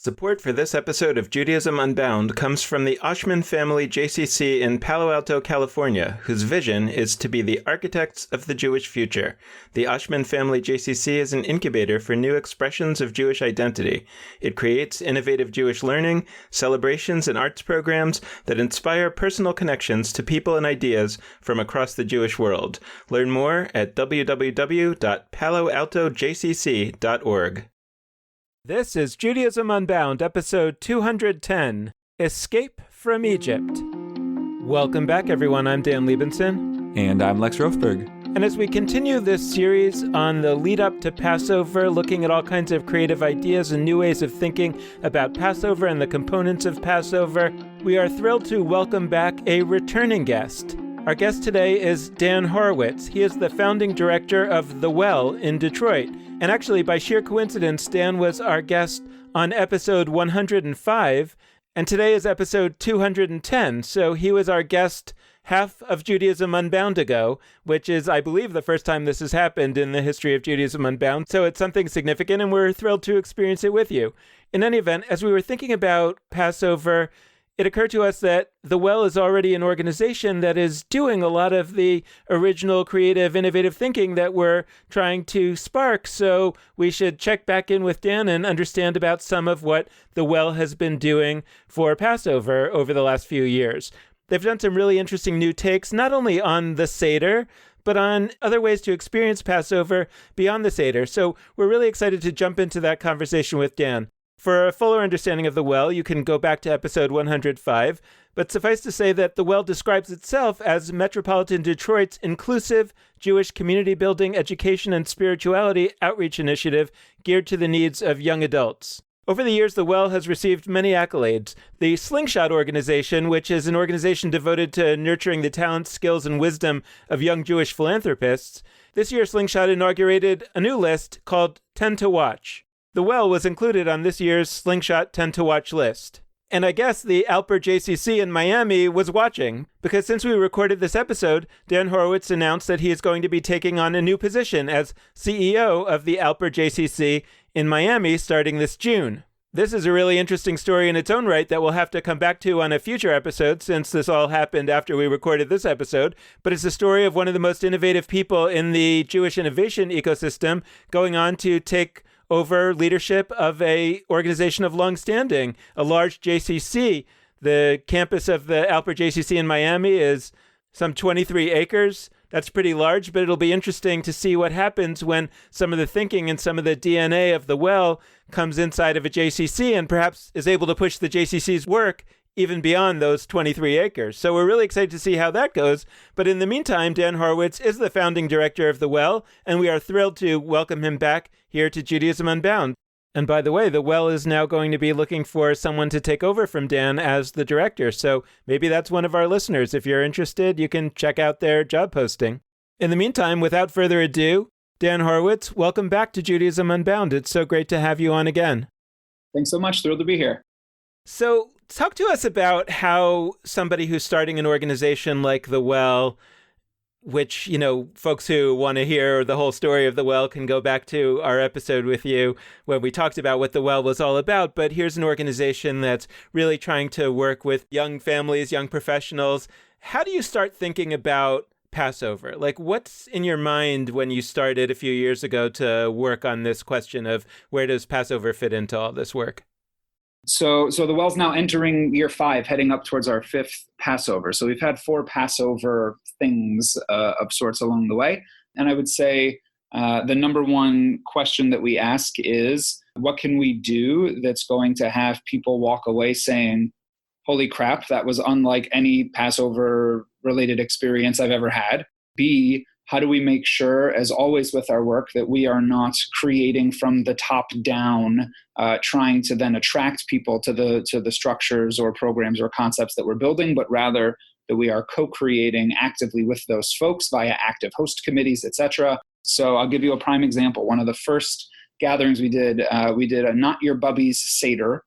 Support for this episode of Judaism Unbound comes from the Oshman Family JCC in Palo Alto, California, whose vision is to be the architects of the Jewish future. The Oshman Family JCC is an incubator for new expressions of Jewish identity. It creates innovative Jewish learning, celebrations, and arts programs that inspire personal connections to people and ideas from across the Jewish world. Learn more at www.paloaltojcc.org. This is Judaism Unbound, episode 210, Escape from Egypt. Welcome back, everyone. I'm Dan Liebenson. And I'm Lex Rofberg. And as we continue this series on the lead up to Passover, looking at all kinds of creative ideas and new ways of thinking about Passover and the components of Passover, we are thrilled to welcome back a returning guest. Our guest today is Dan Horwitz. He is the founding director of The Well in Detroit. And actually, by sheer coincidence, Dan was our guest on episode 105, and today is episode 210. So he was our guest half of Judaism Unbound ago, which is, I believe, the first time this has happened in the history of Judaism Unbound. So it's something significant, and we're thrilled to experience it with you. In any event, as we were thinking about Passover, it occurred to us that The Well is already an organization that is doing a lot of the original, creative, innovative thinking that we're trying to spark. So we should check back in with Dan and understand about some of what The Well has been doing for Passover over the last few years. They've done some really interesting new takes, not only on the Seder, but on other ways to experience Passover beyond the Seder. So we're really excited to jump into that conversation with Dan. For a fuller understanding of The Well, you can go back to episode 105, but suffice to say that The Well describes itself as Metropolitan Detroit's inclusive Jewish community building, education, and spirituality outreach initiative geared to the needs of young adults. Over the years, The Well has received many accolades. The Slingshot organization, which is an organization devoted to nurturing the talents, skills, and wisdom of young Jewish philanthropists, this year Slingshot inaugurated a new list called 10 to Watch. The Well was included on this year's Slingshot 10 to Watch list. And I guess the Alper JCC in Miami was watching, because since we recorded this episode, Dan Horwitz announced that he is going to be taking on a new position as CEO of the Alper JCC in Miami starting this June. This is a really interesting story in its own right that we'll have to come back to on a future episode, since this all happened after we recorded this episode. But it's the story of one of the most innovative people in the Jewish innovation ecosystem going on to take over leadership of a organization of long standing, a large JCC. The campus of the Alper JCC in Miami is some 23 acres. That's pretty large, but it'll be interesting to see what happens when some of the thinking and some of the DNA of The Well comes inside of a JCC and perhaps is able to push the JCC's work even beyond those 23 acres. So we're really excited to see how that goes. But in the meantime, Dan Horwitz is the founding director of The Well, and we are thrilled to welcome him back here to Judaism Unbound. And by the way, The Well is now going to be looking for someone to take over from Dan as the director. So maybe that's one of our listeners. If you're interested, you can check out their job posting. In the meantime, without further ado, Dan Horwitz, welcome back to Judaism Unbound. It's so great to have you on again. Thanks so much. Thrilled to be here. So talk to us about how somebody who's starting an organization like The Well, which, you know, folks who want to hear the whole story of The Well can go back to our episode with you when we talked about what The Well was all about. But here's an organization that's really trying to work with young families, young professionals. How do you start thinking about Passover? Like, what's in your mind when you started a few years ago to work on this question of where does Passover fit into all this work? So The Well's now entering year 5, heading up towards our 5th Passover. So we've had 4 Passover things of sorts along the way. And I would say the number one question that we ask is, what can we do that's going to have people walk away saying, holy crap, that was unlike any Passover-related experience I've ever had? B, how do we make sure, as always with our work, that we are not creating from the top down, trying to then attract people to the structures or programs or concepts that we're building, but rather that we are co-creating actively with those folks via active host committees, etc. So I'll give you a prime example. One of the first gatherings we did a Not Your Bubbies Seder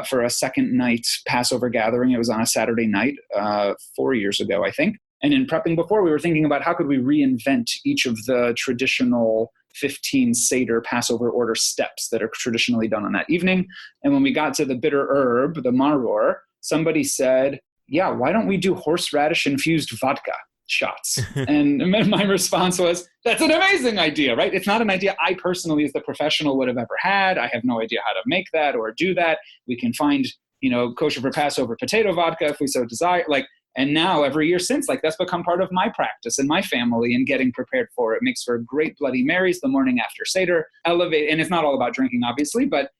for a second night Passover gathering. It was on a Saturday night 4 years ago, I think. And in prepping before, we were thinking about how could we reinvent each of the traditional 15 Seder Passover order steps that are traditionally done on that evening. And when we got to the bitter herb, the maror, somebody said, yeah, why don't we do horseradish infused vodka shots? And my response was, that's an amazing idea, right? It's not an idea I personally as the professional would have ever had. I have no idea how to make that or do that. We can find, kosher for Passover potato vodka if we so desire. And now every year since, that's become part of my practice and my family and getting prepared for it. Makes for great Bloody Marys the morning after Seder. And it's not all about drinking, obviously, but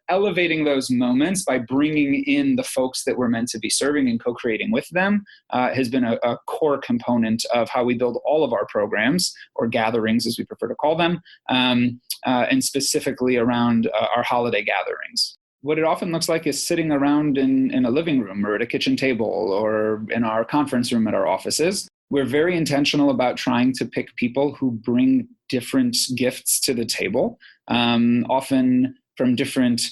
elevating those moments by bringing in the folks that we're meant to be serving and co-creating with them has been a core component of how we build all of our programs, or gatherings as we prefer to call them, and specifically around our holiday gatherings. What it often looks like is sitting around in a living room or at a kitchen table or in our conference room at our offices. We're very intentional about trying to pick people who bring different gifts to the table, often from different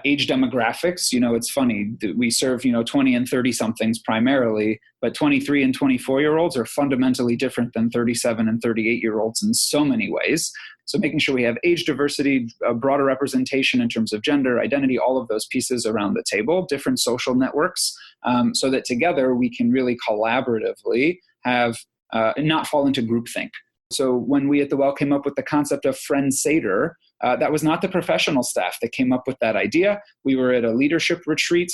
age demographics. It's funny, we serve, 20 and 30 somethings primarily, but 23 and 24-year-olds are fundamentally different than 37 and 38-year-olds in so many ways. So making sure we have age diversity, a broader representation in terms of gender, identity, all of those pieces around the table, different social networks, so that together we can really collaboratively have, not fall into groupthink. So when we at The Well came up with the concept of Friend Seder, that was not the professional staff that came up with that idea. We were at a leadership retreat.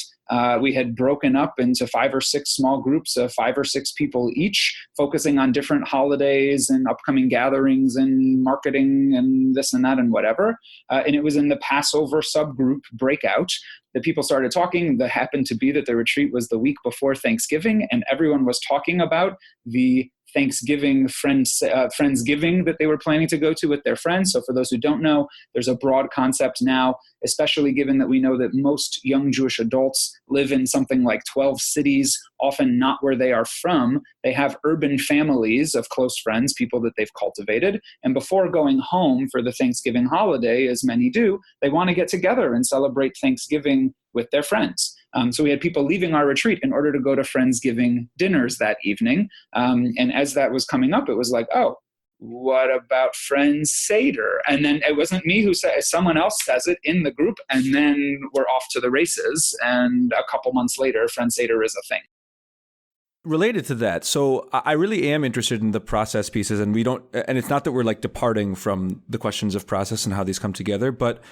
We had broken up into 5 or 6 small groups of 5 or 6 people each, focusing on different holidays and upcoming gatherings and marketing and this and that and whatever. And it was in the Passover subgroup breakout that people started talking. That happened to be that the retreat was the week before Thanksgiving, and everyone was talking about the Thanksgiving Friendsgiving that they were planning to go to with their friends. So for those who don't know, there's a broad concept now, especially given that we know that most young Jewish adults live in something like 12 cities, often not where they are from. They have urban families of close friends, people that they've cultivated. And before going home for the Thanksgiving holiday, as many do, they want to get together and celebrate Thanksgiving with their friends. So we had people leaving our retreat in order to go to Friendsgiving dinners that evening. And as that was coming up, it was like, oh, what about Friends Seder? And then it wasn't me who said it, someone else says it in the group, and then we're off to the races. And a couple months later, Friends Seder is a thing. Related to that, so I really am interested in the process pieces, and it's not that we're departing from the questions of process and how these come together, but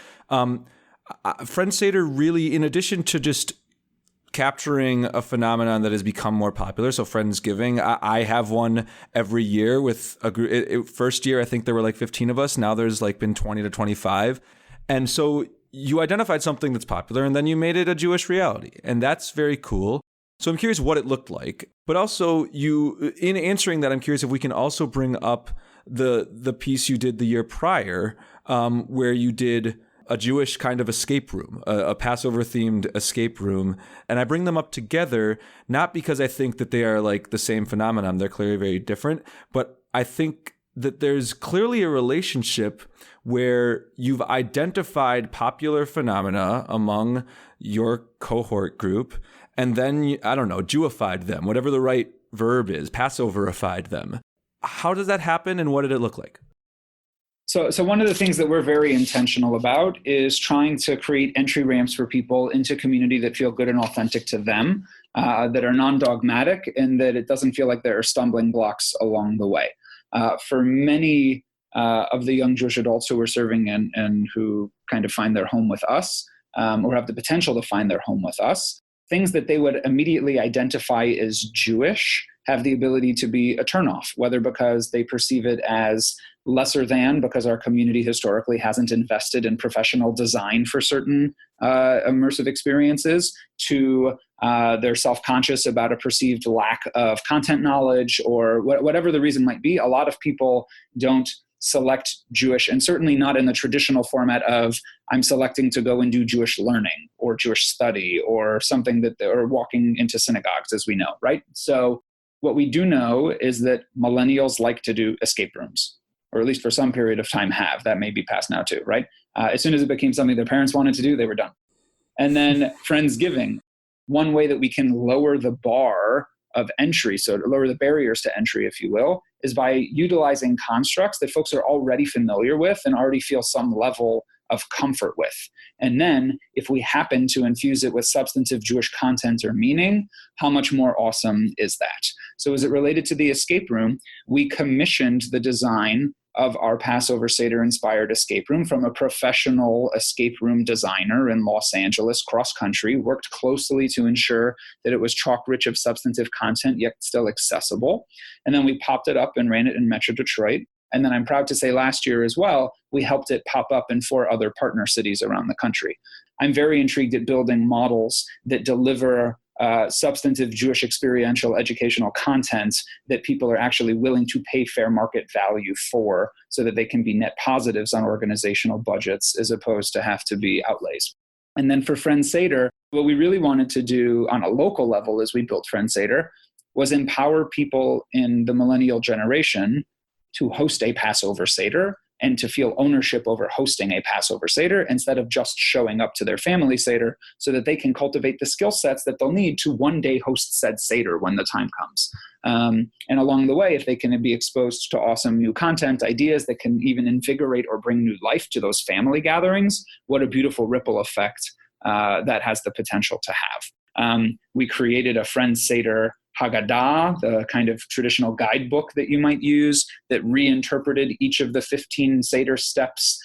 Friends Seder really, in addition to just capturing a phenomenon that has become more popular. So Friendsgiving, I have one every year with a group. First year, I think there were 15 of us. Now there's been 20 to 25. And so you identified something that's popular and then you made it a Jewish reality. And that's very cool. So I'm curious what it looked like. But also in answering that, I'm curious if we can also bring up the piece you did the year prior, where you did a Jewish kind of escape room, a Passover-themed escape room. And I bring them up together, not because I think that they are the same phenomenon. They're clearly very different. But I think that there's clearly a relationship where you've identified popular phenomena among your cohort group, and then, Jewified them, whatever the right verb is, Passoverified them. How does that happen, and what did it look like? So one of the things that we're very intentional about is trying to create entry ramps for people into community that feel good and authentic to them, that are non-dogmatic, and that it doesn't feel like there are stumbling blocks along the way. For many of the young Jewish adults who we're serving and who kind of find their home with us, or have the potential to find their home with us, things that they would immediately identify as Jewish have the ability to be a turnoff, whether because they perceive it as lesser than because our community historically hasn't invested in professional design for certain immersive experiences, to they're self-conscious about a perceived lack of content knowledge, or whatever the reason might be. A lot of people don't select Jewish, and certainly not in the traditional format of I'm selecting to go and do Jewish learning or Jewish study or something or walking into synagogues, as we know, right? So what we do know is that millennials like to do escape rooms, or at least for some period of time have. That may be past now too, right? As soon as it became something their parents wanted to do, they were done. And then Friendsgiving, one way that we can lower the bar of entry, so to lower the barriers to entry, if you will, is by utilizing constructs that folks are already familiar with and already feel some level of comfort with. And then if we happen to infuse it with substantive Jewish content or meaning, how much more awesome is that? So as it related to the escape room, we commissioned the design of our Passover Seder-inspired escape room from a professional escape room designer in Los Angeles, cross-country, worked closely to ensure that it was chock-rich of substantive content, yet still accessible. And then we popped it up and ran it in Metro Detroit. And then I'm proud to say last year as well, we helped it pop up in 4 other partner cities around the country. I'm very intrigued at building models that deliver substantive Jewish experiential educational content that people are actually willing to pay fair market value for so that they can be net positives on organizational budgets as opposed to have to be outlays. And then for Friends Seder, what we really wanted to do on a local level as we built Friends Seder was empower people in the millennial generation to host a Passover Seder and to feel ownership over hosting a Passover Seder instead of just showing up to their family Seder, so that they can cultivate the skill sets that they'll need to one day host said Seder when the time comes. And along the way, if they can be exposed to awesome new content, ideas that can even invigorate or bring new life to those family gatherings, what a beautiful ripple effect that has the potential to have. We created a Friends Seder Haggadah, the kind of traditional guidebook that you might use that reinterpreted each of the 15 Seder steps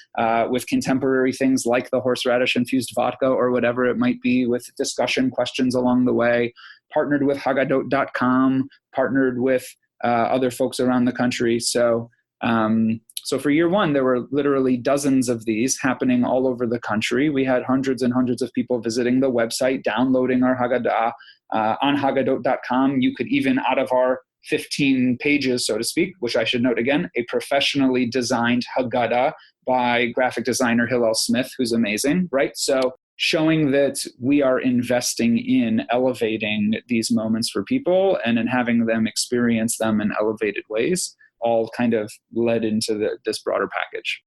with contemporary things like the horseradish-infused vodka or whatever it might be, with discussion questions along the way, partnered with Haggadot.com, partnered with other folks around the country. So for year one, there were literally dozens of these happening all over the country. We had hundreds and hundreds of people visiting the website, downloading our Haggadah. On Haggadot.com, you could even, out of our 15 pages, so to speak, which I should note again, a professionally designed Haggadah by graphic designer Hillel Smith, who's amazing, right? So showing that we are investing in elevating these moments for people and in having them experience them in elevated ways, all kind of led into this broader package.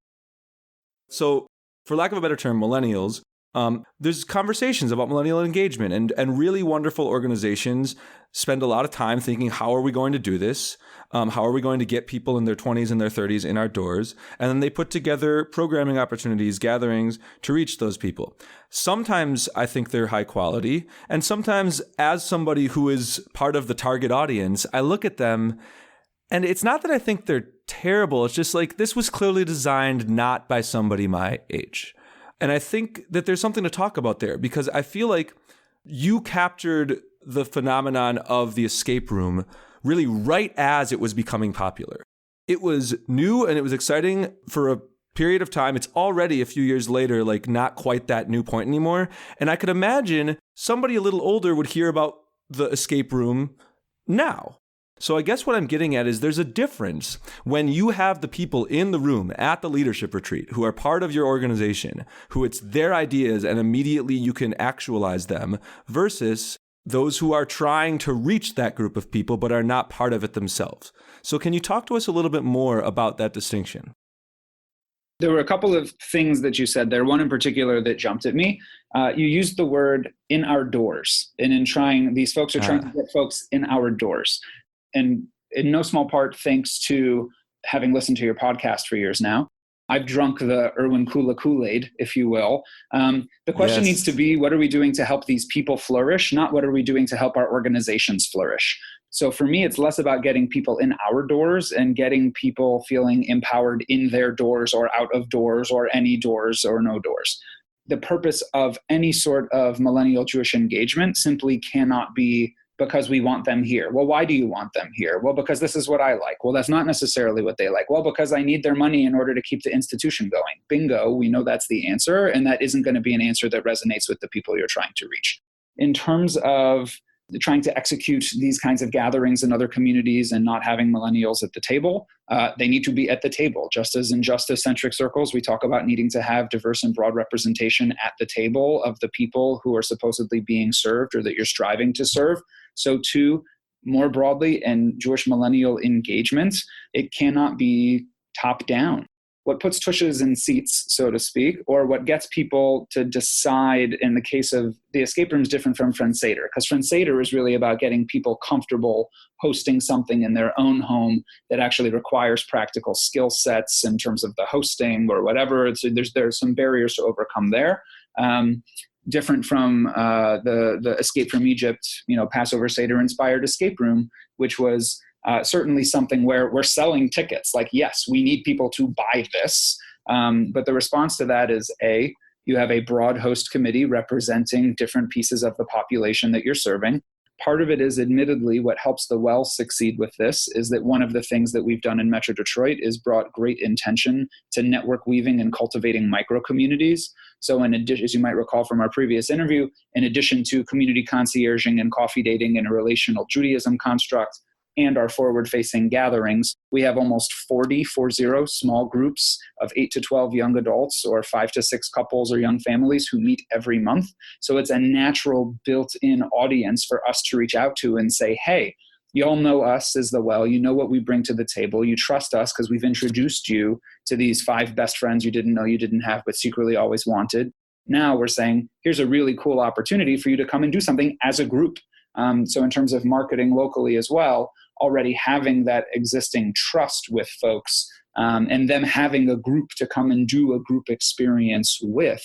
So, for lack of a better term, millennials, there's conversations about millennial engagement, and really wonderful organizations spend a lot of time thinking, how are we going to do this? How are we going to get people in their 20s and their 30s in our doors? And then they put together programming opportunities, gatherings to reach those people. Sometimes I think they're high quality, and sometimes as somebody who is part of the target audience, I look at them and it's not that I think they're terrible. It's just like, this was clearly designed not by somebody my age. And I think that there's something to talk about there, because I feel like you captured the phenomenon of the escape room really right as it was becoming popular. It was new and it was exciting for a period of time. It's already a few years later, like not quite that new point anymore. And I could imagine somebody a little older would hear about the escape room now. So I guess what I'm getting at is there's a difference when you have the people in the room at the leadership retreat who are part of your organization, who it's their ideas and immediately you can actualize them, versus those who are trying to reach that group of people but are not part of it themselves. So can you talk to us a little bit more about that distinction? There were a couple of things that you said there. One in particular that jumped at me. You used the word "in our doors," and these folks are trying to get folks in our doors. And in no small part, thanks to having listened to your podcast for years now, I've drunk the Erwin Kula Kool-Aid, if you will. The question needs to be, what are we doing to help these people flourish? Not what are we doing to help our organizations flourish? So for me, it's less about getting people in our doors and getting people feeling empowered in their doors or out of doors or any doors or no doors. The purpose of any sort of millennial Jewish engagement simply cannot be because we want them here. Well, why do you want them here? Well, because this is what I like. Well, that's not necessarily what they like. Well, because I need their money in order to keep the institution going. Bingo, we know that's the answer, and that isn't going to be an answer that resonates with the people you're trying to reach. In terms of trying to execute these kinds of gatherings in other communities and not having millennials at the table, they need to be at the table. Just as in justice-centric circles, we talk about needing to have diverse and broad representation at the table of the people who are supposedly being served or that you're striving to serve. So too, more broadly, in Jewish millennial engagement, it cannot be top-down. what puts tushes in seats, so to speak, or what gets people to decide. In the case of the escape room is different from Friend Seder, because Friend Seder is really about getting people comfortable hosting something in their own home that actually requires practical skill sets in terms of the hosting or whatever. So there's some barriers to overcome there. Different from the Escape from Egypt, Passover Seder inspired escape room, which was certainly something where we're selling tickets. Like, yes, we need people to buy this. But the response to that is, you have a broad host committee representing different pieces of the population that you're serving. Part of it is, admittedly, what helps the Well succeed with this is that one of the things that we've done in Metro Detroit is brought great intention to network weaving and cultivating micro communities. So in addition, as you might recall from our previous interview, in addition to community concierging and coffee dating in a relational Judaism construct, and our forward-facing gatherings, we have almost 40 small groups of 8 to 12 young adults or 5 to 6 couples or young families who meet every month. So it's a natural built-in audience for us to reach out to and say, hey, you all know us as the Well. You know what we bring to the table. You trust us because we've introduced you to these 5 best friends you didn't know you didn't have but secretly always wanted. Now we're saying, here's a really cool opportunity for you to come and do something as a group. So in terms of marketing locally as well, already having that existing trust with folks and them having a group to come and do a group experience with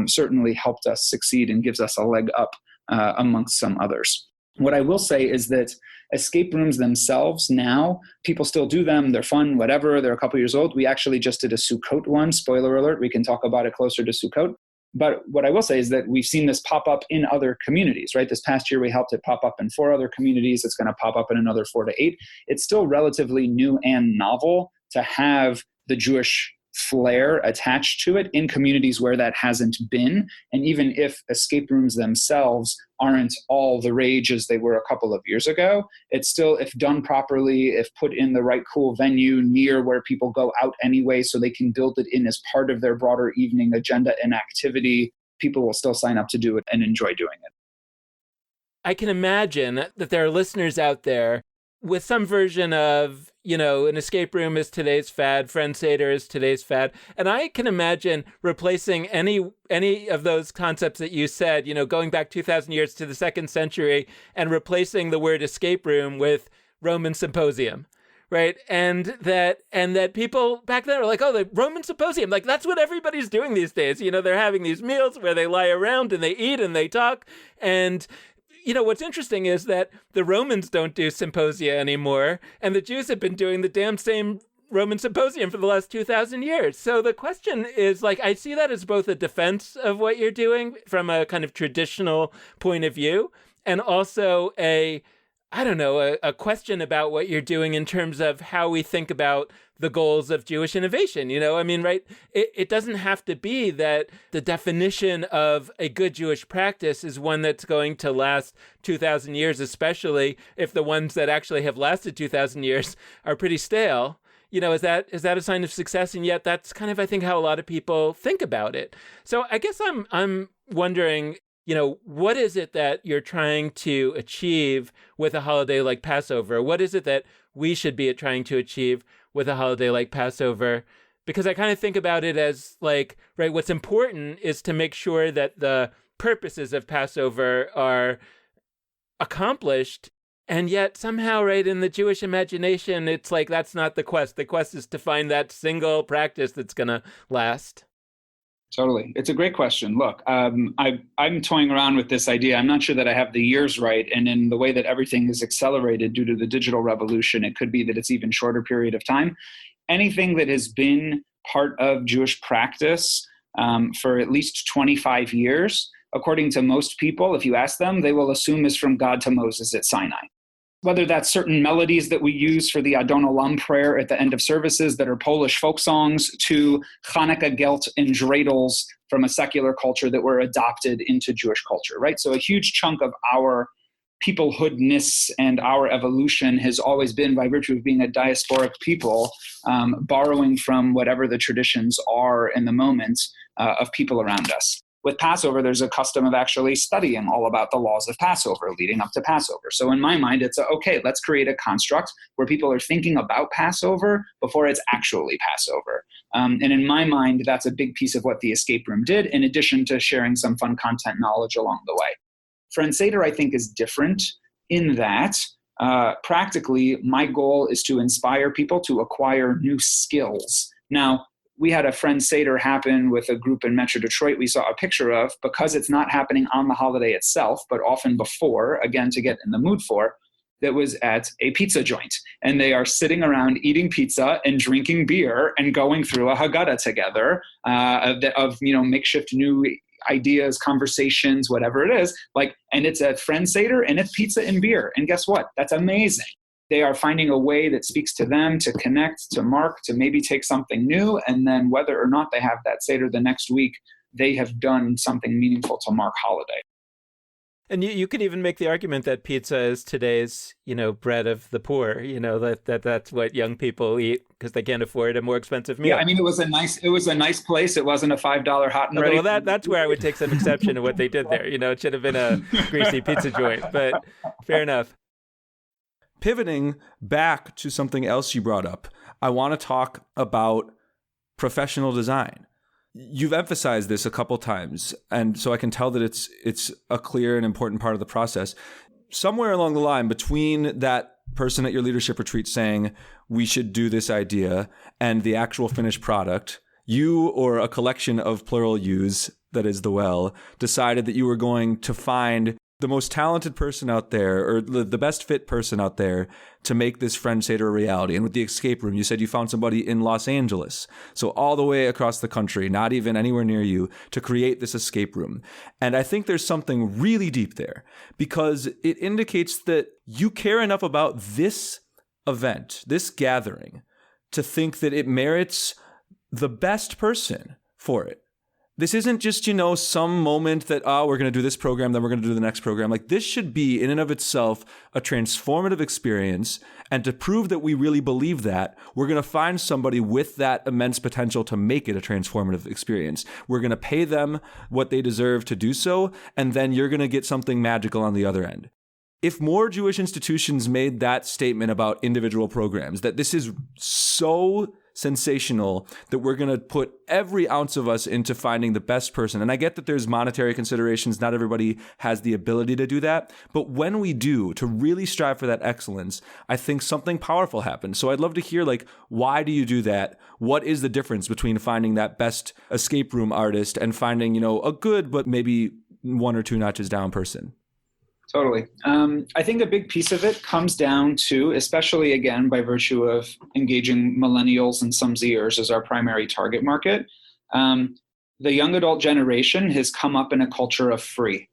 certainly helped us succeed and gives us a leg up amongst some others. What I will say is that escape rooms themselves now, people still do them. They're fun, whatever. They're a couple years old. We actually just did a Sukkot one. Spoiler alert, we can talk about it closer to Sukkot. But what I will say is that we've seen this pop up in other communities, right? This past year, we helped it pop up in 4 other communities. It's going to pop up in another 4 to 8. It's still relatively new and novel to have the Jewish flair attached to it in communities where that hasn't been. And even if escape rooms themselves aren't all the rage as they were a couple of years ago, it's still, if done properly, if put in the right cool venue near where people go out anyway so they can build it in as part of their broader evening agenda and activity, people will still sign up to do it and enjoy doing it. I can imagine that there are listeners out there with some version of, an escape room is today's fad, Friend Seder is today's fad. And I can imagine replacing any of those concepts that you said, going back 2,000 years to the 2nd century and replacing the word escape room with Roman symposium. Right. And that people back then were like, oh, the Roman symposium, like that's what everybody's doing these days. They're having these meals where they lie around and they eat and they talk. And what's interesting is that the Romans don't do symposia anymore, and the Jews have been doing the damn same Roman symposium for the last 2,000 years. So the question is, I see that as both a defense of what you're doing from a kind of traditional point of view, and also a question about what you're doing in terms of how we think about the goals of Jewish innovation. Right? It doesn't have to be that the definition of a good Jewish practice is one that's going to last 2,000 years, especially if the ones that actually have lasted 2,000 years are pretty stale. Is that a sign of success? And yet that's kind of, I think, how a lot of people think about it. So I guess I'm wondering, what is it that you're trying to achieve with a holiday like Passover? What is it that we should be trying to achieve with a holiday like Passover? Because I kind of think about it as what's important is to make sure that the purposes of Passover are accomplished. And yet somehow, right, in the Jewish imagination, it's like that's not the quest. The quest is to find that single practice that's going to last. Totally. It's a great question. Look, I'm toying around with this idea. I'm not sure that I have the years right. And in the way that everything is accelerated due to the digital revolution, it could be that it's even shorter period of time. Anything that has been part of Jewish practice for at least 25 years, according to most people, if you ask them, they will assume is from God to Moses at Sinai. Whether that's certain melodies that we use for the Adon Olam prayer at the end of services that are Polish folk songs, to Hanukkah gelt and dreidels from a secular culture that were adopted into Jewish culture, right? So a huge chunk of our peoplehoodness and our evolution has always been by virtue of being a diasporic people, borrowing from whatever the traditions are in the moment of people around us. with Passover, there's a custom of actually studying all about the laws of Passover leading up to Passover. So in my mind, it's okay, let's create a construct where people are thinking about Passover before it's actually Passover. And in my mind, that's a big piece of what the escape room did, in addition to sharing some fun content knowledge along the way. Friend Seder, I think, is different in that practically my goal is to inspire people to acquire new skills. Now, we had a Friend Seder happen with a group in Metro Detroit we saw a picture of, because it's not happening on the holiday itself, but often before, again, to get in the mood for, that was at a pizza joint. And they are sitting around eating pizza and drinking beer and going through a Haggadah together of makeshift new ideas, conversations, whatever it is. And it's a Friend Seder and it's pizza and beer. And guess what? That's amazing. They are finding a way that speaks to them to connect, to mark, to maybe take something new. And then whether or not they have that Seder the next week, they have done something meaningful to mark holiday. And you could even make the argument that pizza is today's, bread of the poor, that's what young people eat because they can't afford a more expensive meal. Yeah, I mean, it was a nice place. It wasn't a $5 hot and ready. Well, that's where I would take some exception to what they did there. It should have been a greasy pizza joint, but fair enough. Pivoting back to something else you brought up, I want to talk about professional design. You've emphasized this a couple times, and so I can tell that it's a clear and important part of the process. Somewhere along the line between that person at your leadership retreat saying, we should do this idea, and the actual finished product, you or a collection of plural yous, that is the well, decided that you were going to find the most talented person out there, or the best fit person out there, to make this Friend Seder a reality. And with the escape room, you said you found somebody in Los Angeles, so all the way across the country, not even anywhere near you, to create this escape room. And I think there's something really deep there, because it indicates that you care enough about this event, this gathering, to think that it merits the best person for it. This isn't just, some moment that, we're going to do this program, then we're going to do the next program. This should be, in and of itself, a transformative experience. And to prove that we really believe that, we're going to find somebody with that immense potential to make it a transformative experience. We're going to pay them what they deserve to do so, and then you're going to get something magical on the other end. If more Jewish institutions made that statement about individual programs, that this is so sensational that we're going to put every ounce of us into finding the best person. And I get that there's monetary considerations. Not everybody has the ability to do that. But when we do, to really strive for that excellence, I think something powerful happens. So I'd love to hear, why do you do that? What is the difference between finding that best escape room artist and finding, a good, but maybe one or two notches down person? Totally. I think a big piece of it comes down to, especially again, by virtue of engaging millennials and some Zers as our primary target market, the young adult generation has come up in a culture of free.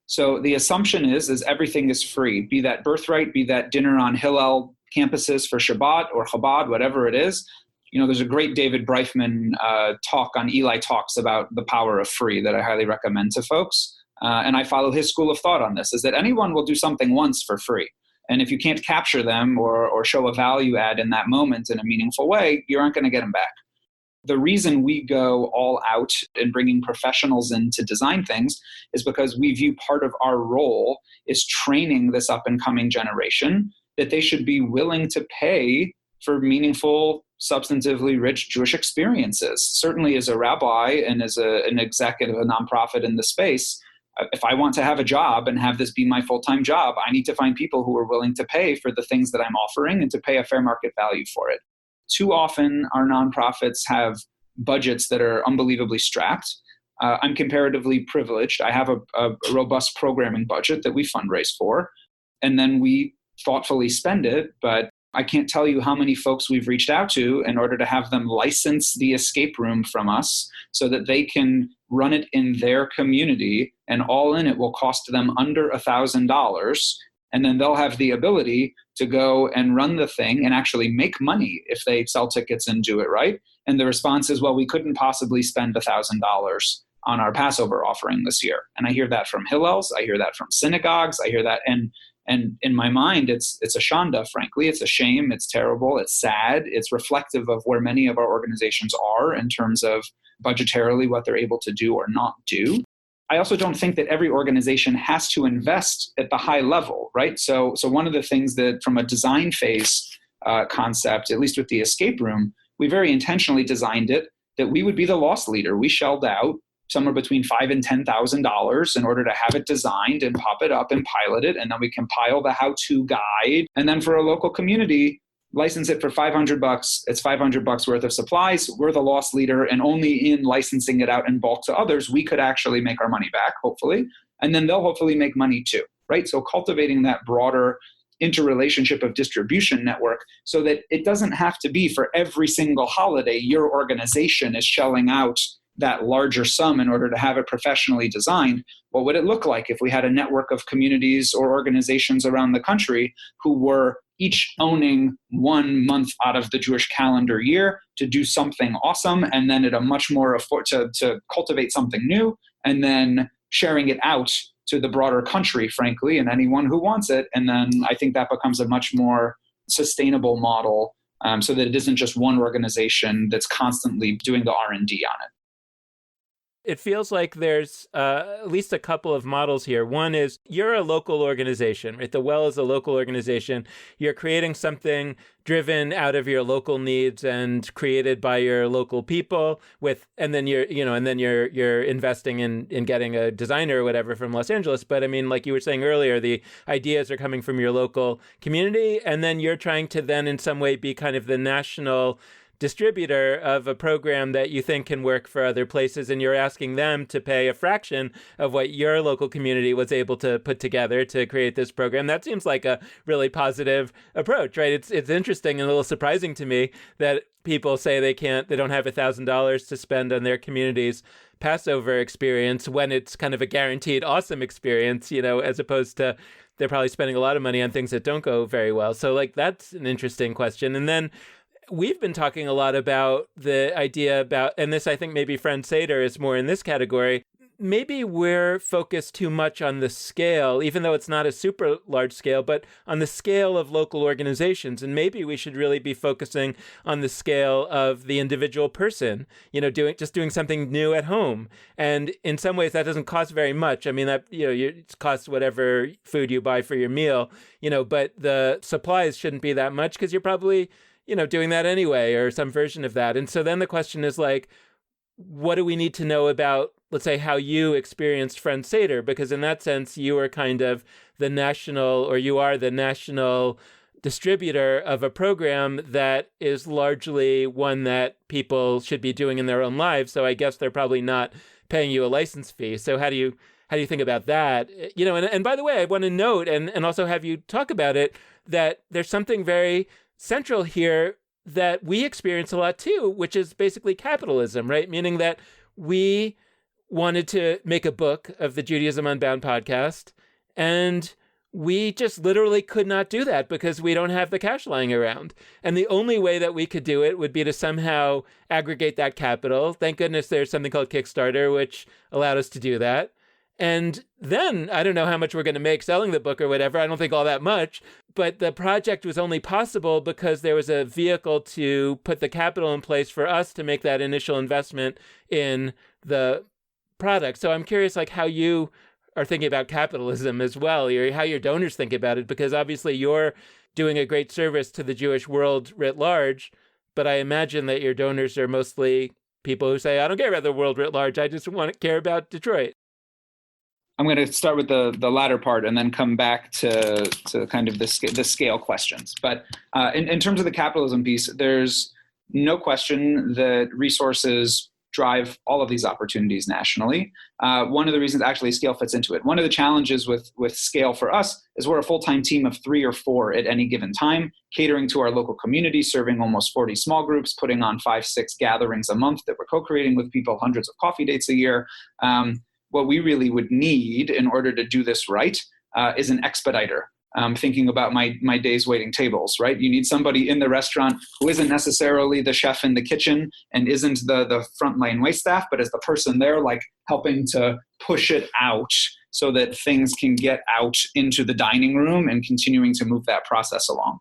So the assumption is everything is free, be that birthright, be that dinner on Hillel campuses for Shabbat or Chabad, whatever it is. There's a great David Breifman talk on Eli Talks about the power of free that I highly recommend to folks. And I follow his school of thought on this, is that anyone will do something once for free. And if you can't capture them or show a value add in that moment in a meaningful way, you aren't going to get them back. The reason we go all out in bringing professionals in to design things is because we view part of our role is training this up and coming generation that they should be willing to pay for meaningful, substantively rich Jewish experiences. Certainly as a rabbi and as an executive of a nonprofit in the space, if I want to have a job and have this be my full-time job, I need to find people who are willing to pay for the things that I'm offering and to pay a fair market value for it. Too often, our nonprofits have budgets that are unbelievably strapped. I'm comparatively privileged. I have a robust programming budget that we fundraise for, and then we thoughtfully spend it, but I can't tell you how many folks we've reached out to in order to have them license the escape room from us so that they can run it in their community, and all in it will cost them under $1,000. And then they'll have the ability to go and run the thing and actually make money if they sell tickets and do it right. And the response is, well, we couldn't possibly spend $1,000 on our Passover offering this year. And I hear that from Hillels. I hear that from synagogues. I hear that. And And in my mind, it's a shanda, frankly. It's a shame. It's terrible. It's sad. It's reflective of where many of our organizations are in terms of budgetarily what they're able to do or not do. I also don't think that every organization has to invest at the high level, right? So one of the things that from a design phase concept, at least with the escape room, we very intentionally designed it that we would be the loss leader. We shelled out somewhere between $5,000 and $10,000 in order to have it designed and pop it up and pilot it. And then we compile the how-to guide. And then for a local community, license it for $500. It's $500 worth of supplies. We're the loss leader. And only in licensing it out in bulk to others, we could actually make our money back, hopefully. And then they'll hopefully make money too, right? So cultivating that broader interrelationship of distribution network so that it doesn't have to be for every single holiday your organization is shelling out that larger sum in order to have it professionally designed. What would it look like if we had a network of communities or organizations around the country who were each owning 1 month out of the Jewish calendar year to do something awesome, and then at a much more to cultivate something new, and then sharing it out to the broader country, frankly, and anyone who wants it. And then I think that becomes a much more sustainable model so that it isn't just one organization that's constantly doing the R&D on it. It feels like there's at least a couple of models here. One is you're a local organization, right? The Well is a local organization. You're creating something driven out of your local needs and created by your local people and then you're investing in getting a designer or whatever from Los Angeles. But I mean, like you were saying earlier, the ideas are coming from your local community, and then you're trying to then in some way be kind of the national distributor of a program that you think can work for other places, and you're asking them to pay a fraction of what your local community was able to put together to create this program. That seems like a really positive approach, right? It's interesting and a little surprising to me that people say they don't have $1,000 to spend on their community's Passover experience when it's kind of a guaranteed awesome experience, as opposed to they're probably spending a lot of money on things that don't go very well. So like that's an interesting question. And then we've been talking a lot about the idea about, and this I think maybe Friend Seder is more in this category, maybe we're focused too much on the scale, even though it's not a super large scale, but on the scale of local organizations. And maybe we should really be focusing on the scale of the individual person, doing something new at home. And in some ways that doesn't cost very much. I mean, that, it costs whatever food you buy for your meal, but the supplies shouldn't be that much because you're probably doing that anyway, or some version of that. And so then the question is like, what do we need to know about, let's say, how you experienced Friend Seder? Because in that sense, you are kind of the national distributor of a program that is largely one that people should be doing in their own lives. So I guess they're probably not paying you a license fee. So how do you think about that? And by the way, I want to note and also have you talk about it, that there's something very central here that we experience a lot too, which is basically capitalism, right? Meaning that we wanted to make a book of the Judaism Unbound podcast, and we just literally could not do that because we don't have the cash lying around. And the only way that we could do it would be to somehow aggregate that capital. Thank goodness there's something called Kickstarter, which allowed us to do that. And then I don't know how much we're going to make selling the book or whatever. I don't think all that much. But the project was only possible because there was a vehicle to put the capital in place for us to make that initial investment in the product. So I'm curious, like, how you are thinking about capitalism as well, or how your donors think about it, because obviously you're doing a great service to the Jewish world writ large. But I imagine that your donors are mostly people who say, I don't care about the world writ large. I just want to care about Detroit. I'm going to start with the latter part and then come back to kind of the scale questions. But in terms of the capitalism piece, there's no question that resources drive all of these opportunities nationally. One of the reasons actually scale fits into it. One of the challenges with scale for us is we're a full-time team of 3 or 4 at any given time, catering to our local community, serving almost 40 small groups, putting on 5-6 gatherings a month that we're co-creating with people, hundreds of coffee dates a year. What we really would need in order to do this right is an expediter. Thinking about my days waiting tables, right? You need somebody in the restaurant who isn't necessarily the chef in the kitchen and isn't the frontline waitstaff, but is the person there like helping to push it out so that things can get out into the dining room and continuing to move that process along.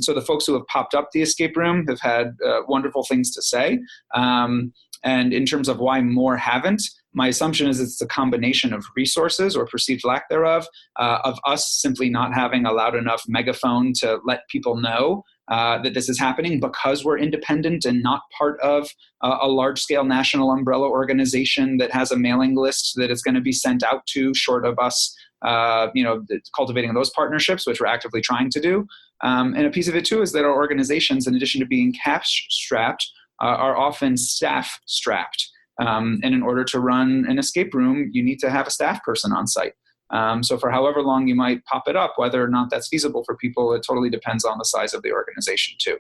So the folks who have popped up the escape room have had wonderful things to say. And in terms of why more haven't, my assumption is it's a combination of resources or perceived lack thereof, of us simply not having a loud enough megaphone to let people know that this is happening because we're independent and not part of a large-scale national umbrella organization that has a mailing list that it's going to be sent out to, short of us cultivating those partnerships, which we're actively trying to do. And a piece of it, too, is that our organizations, in addition to being cash-strapped, are often staff-strapped. And in order to run an escape room, you need to have a staff person on site. So for however long you might pop it up, whether or not that's feasible for people, it totally depends on the size of the organization too.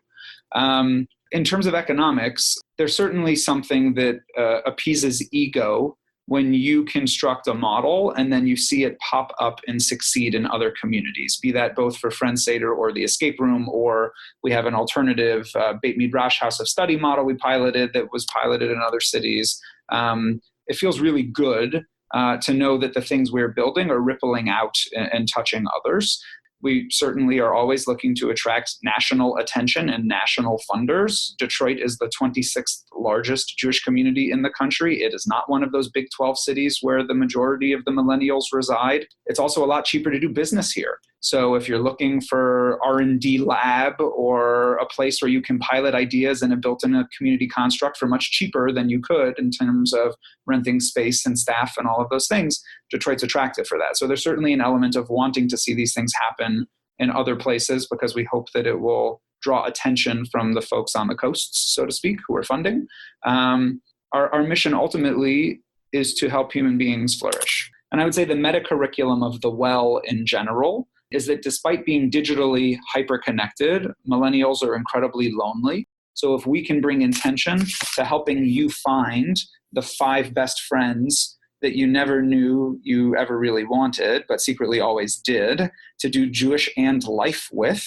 In terms of economics, there's certainly something that appeases ego when you construct a model and then you see it pop up and succeed in other communities, be that both for Friend Seder or the escape room, or we have an alternative Beit Midrash House of Study model we piloted that was piloted in other cities. It feels really good to know that the things we're building are rippling out and touching others. We certainly are always looking to attract national attention and national funders. Detroit is the 26th largest Jewish community in the country. It is not one of those big 12 cities where the majority of the millennials reside. It's also a lot cheaper to do business here. So if you're looking for R&D lab or a place where you can pilot ideas in a built-in community construct for much cheaper than you could in terms of renting space and staff and all of those things, Detroit's attractive for that. So there's certainly an element of wanting to see these things happen in other places because we hope that it will draw attention from the folks on the coasts, so to speak, who are funding. Our mission ultimately is to help human beings flourish. And I would say the meta curriculum of the Well in general is that despite being digitally hyper-connected, millennials are incredibly lonely. So if we can bring intention to helping you find the 5 best friends that you never knew you ever really wanted, but secretly always did, to do Jewish and life with,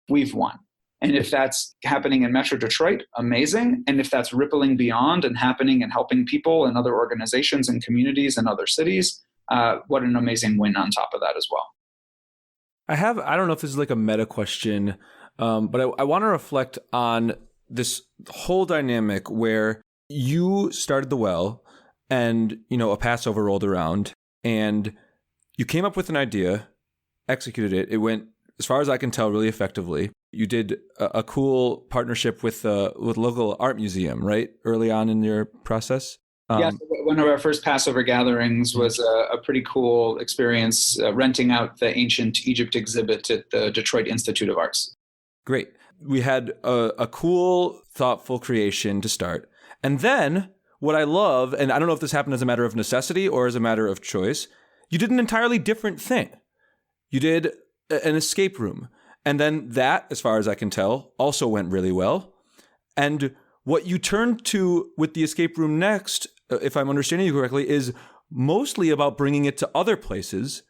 we've won. And if that's happening in Metro Detroit, amazing. And if that's rippling beyond and happening and helping people and other organizations and communities and other cities, what an amazing win on top of that as well. I don't know if this is like a meta question, but I want to reflect on this whole dynamic where you started the Well and, a Passover rolled around and you came up with an idea, executed it. It went, as far as I can tell, really effectively. You did a cool partnership with local art museum, right? Early on in your process. Yes, one of our first Passover gatherings was a pretty cool experience, renting out the Ancient Egypt exhibit at the Detroit Institute of Arts. Great. We had a cool, thoughtful creation to start. And then what I love, and I don't know if this happened as a matter of necessity or as a matter of choice, you did an entirely different thing. You did an escape room. And then that, as far as I can tell, also went really well. And what you turned to with the escape room next, if I'm understanding you correctly, is mostly about bringing it to other places.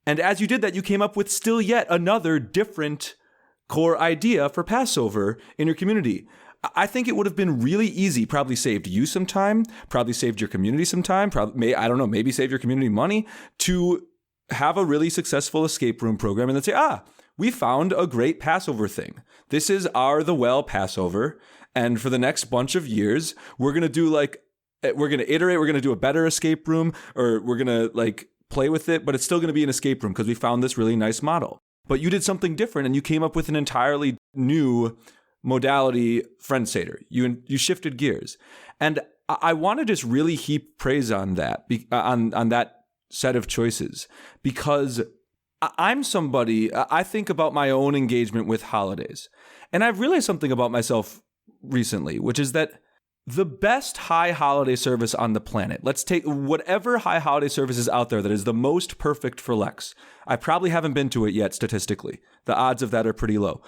And as you did that, you came up with still yet another different core idea for Passover in your community. I think it would have been really easy, probably saved you some time, probably saved your community some time, maybe saved your community money, to have a really successful escape room program and then say, we found a great Passover thing. This is the Well Passover. And for the next bunch of years, we're going to iterate, we're going to do a better escape room, or we're going to play with it, but it's still going to be an escape room because we found this really nice model. But you did something different and you came up with an entirely new modality, Friend Seder. You shifted gears. And I want to just really heap praise on that, on that set of choices, because I'm somebody, I think about my own engagement with holidays. And I've realized something about myself recently, which is that the best high holiday service on the planet, let's take whatever high holiday service is out there that is the most perfect for Lex. I probably haven't been to it yet statistically. The odds of that are pretty low.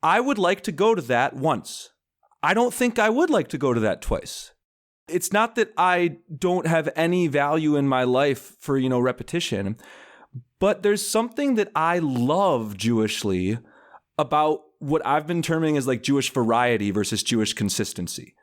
I would like to go to that once. I don't think I would like to go to that twice. It's not that I don't have any value in my life for, repetition, but there's something that I love Jewishly about what I've been terming as Jewish variety versus Jewish consistency.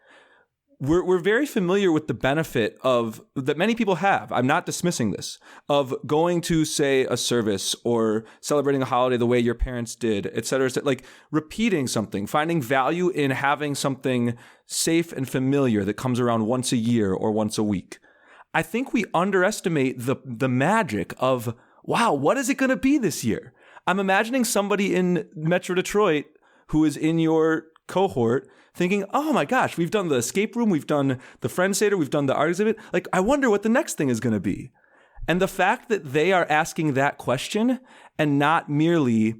we're very familiar with the benefit of that many people have. I'm not dismissing this, of going to, say, a service or celebrating a holiday the way your parents did, et cetera, like repeating something, finding value in having something safe and familiar that comes around once a year or once a week. I think we underestimate the magic of, wow, what is it going to be this year? I'm imagining somebody in Metro Detroit who is in your cohort thinking, oh my gosh, we've done the escape room, we've done the friend Seder, we've done the art exhibit. Like, I wonder what the next thing is going to be. And the fact that they are asking that question and not merely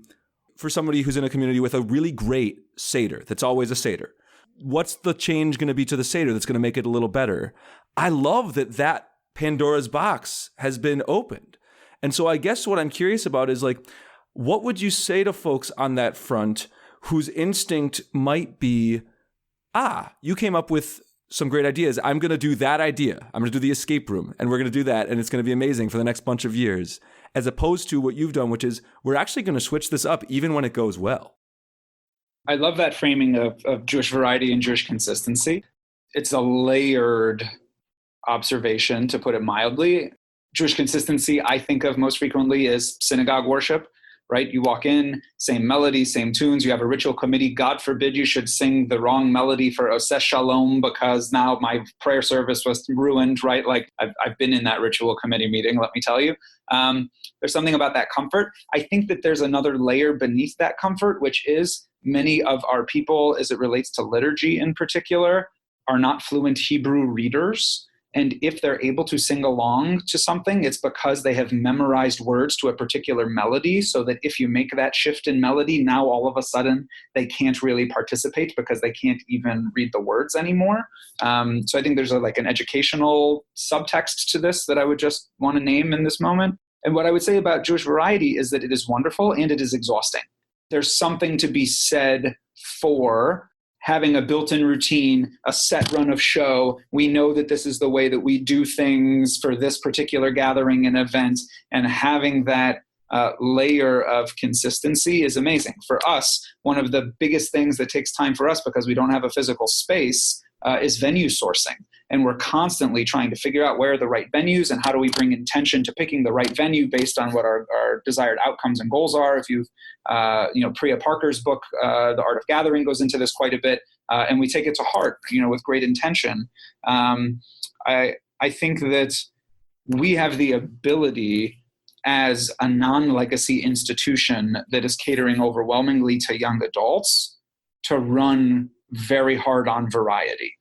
for somebody who's in a community with a really great Seder, that's always a Seder. What's the change going to be to the Seder that's going to make it a little better? I love that Pandora's box has been opened. And so I guess what I'm curious about is, like, what would you say to folks on that front whose instinct might be, you came up with some great ideas. I'm going to do that idea. I'm going to do the escape room, and we're going to do that, and it's going to be amazing for the next bunch of years, as opposed to what you've done, which is we're actually going to switch this up even when it goes well. I love that framing of Jewish variety and Jewish consistency. It's a layered observation, to put it mildly. Jewish consistency, I think of most frequently as synagogue worship. Right? You walk in, same melody, same tunes. You have a ritual committee. God forbid you should sing the wrong melody for Oseh Shalom because now my prayer service was ruined, right? Like, I've been in that ritual committee meeting, let me tell you. There's something about that comfort. I think that there's another layer beneath that comfort, which is many of our people, as it relates to liturgy in particular, are not fluent Hebrew readers. And if they're able to sing along to something, it's because they have memorized words to a particular melody, so that if you make that shift in melody, now all of a sudden they can't really participate because they can't even read the words anymore. So I think there's an educational subtext to this that I would just want to name in this moment. And what I would say about Jewish variety is that it is wonderful and it is exhausting. There's something to be said for having a built-in routine, a set run of show. We know that this is the way that we do things for this particular gathering and event, and having that layer of consistency is amazing. For us, one of the biggest things that takes time for us, because we don't have a physical space, is venue sourcing. And we're constantly trying to figure out where are the right venues and how do we bring intention to picking the right venue based on what our desired outcomes and goals are. If you've, Priya Parker's book, The Art of Gathering, goes into this quite a bit, and we take it to heart, with great intention. I think that we have the ability as a non-legacy institution that is catering overwhelmingly to young adults to run very hard on variety.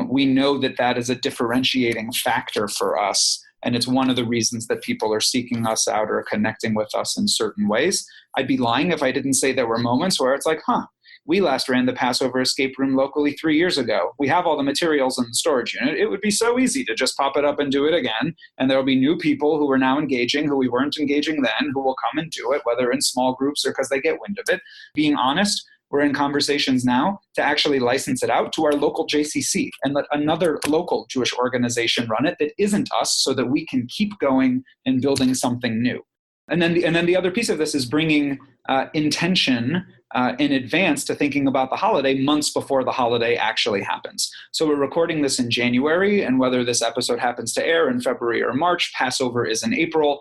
We know that is a differentiating factor for us, and it's one of the reasons that people are seeking us out or connecting with us in certain ways. I'd be lying if I didn't say there were moments where it's like, we last ran the Passover escape room locally 3 years ago. We have all the materials in the storage unit. It would be so easy to just pop it up and do it again. And there'll be new people who are now engaging, who we weren't engaging then, who will come and do it, whether in small groups or because they get wind of it. Being honest, we're in conversations now to actually license it out to our local JCC and let another local Jewish organization run it that isn't us, so that we can keep going and building something new. And then the other piece of this is bringing intention in advance to thinking about the holiday months before the holiday actually happens. So we're recording this in January, and whether this episode happens to air in February or March, Passover is in April.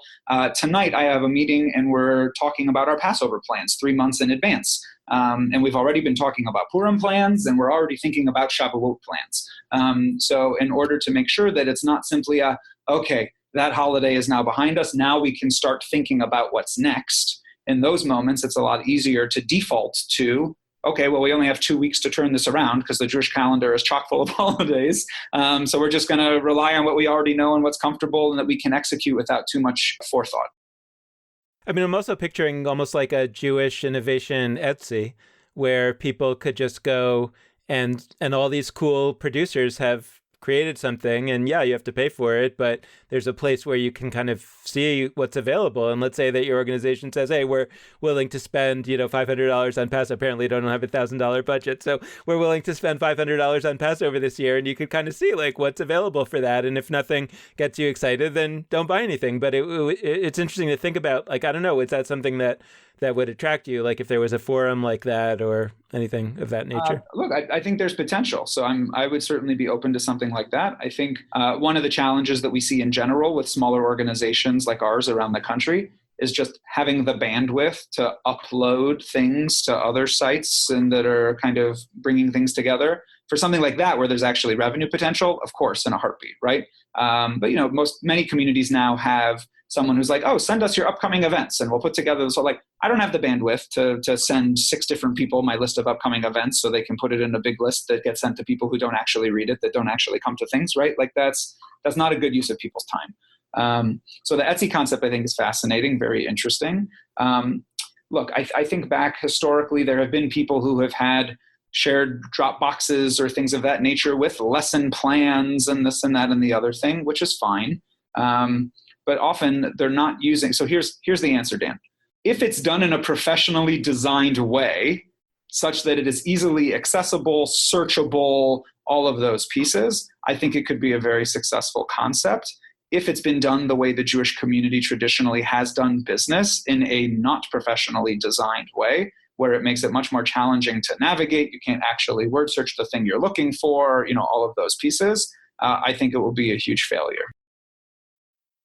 Tonight I have a meeting and we're talking about our Passover plans 3 months in advance. And we've already been talking about Purim plans, and we're already thinking about Shavuot plans. So in order to make sure that it's not simply okay, that holiday is now behind us, now we can start thinking about what's next. In those moments, it's a lot easier to default to, okay, well, we only have 2 weeks to turn this around because the Jewish calendar is chock full of holidays. So we're just going to rely on what we already know and what's comfortable and that we can execute without too much forethought. I mean, I'm also picturing almost like a Jewish innovation Etsy, where people could just go and all these cool producers have created something, and you have to pay for it, but there's a place where you can kind of see what's available. And let's say that your organization says, hey, we're willing to spend, $500 on Passover. Apparently you don't have $1,000 budget. So we're willing to spend $500 on Passover this year. And you could kind of see what's available for that. And if nothing gets you excited, then don't buy anything. But it's interesting to think about, I don't know, is that something that that would attract you, like if there was a forum like that or anything of that nature? Look, I think there's potential. So I would certainly be open to something like that. I think one of the challenges that we see in general with smaller organizations like ours around the country is just having the bandwidth to upload things to other sites and that are kind of bringing things together. For something like that, where there's actually revenue potential, of course, in a heartbeat, right? But many communities now have someone who's like, oh, send us your upcoming events and we'll put together. So like, I don't have the bandwidth to send 6 different people my list of upcoming events so they can put it in a big list that gets sent to people who don't actually read it, that don't actually come to things, right? Like that's not a good use of people's time. So the Etsy concept, I think, is fascinating, very interesting. Look, I think back historically, there have been people who have had shared drop boxes or things of that nature with lesson plans and this and that and the other thing, which is fine. But often they're not using. So here's the answer, Dan. If it's done in a professionally designed way, such that it is easily accessible, searchable, all of those pieces, I think it could be a very successful concept. If it's been done the way the Jewish community traditionally has done business, in a not professionally designed way, where it makes it much more challenging to navigate, you can't actually word search the thing you're looking for, all of those pieces, I think it will be a huge failure.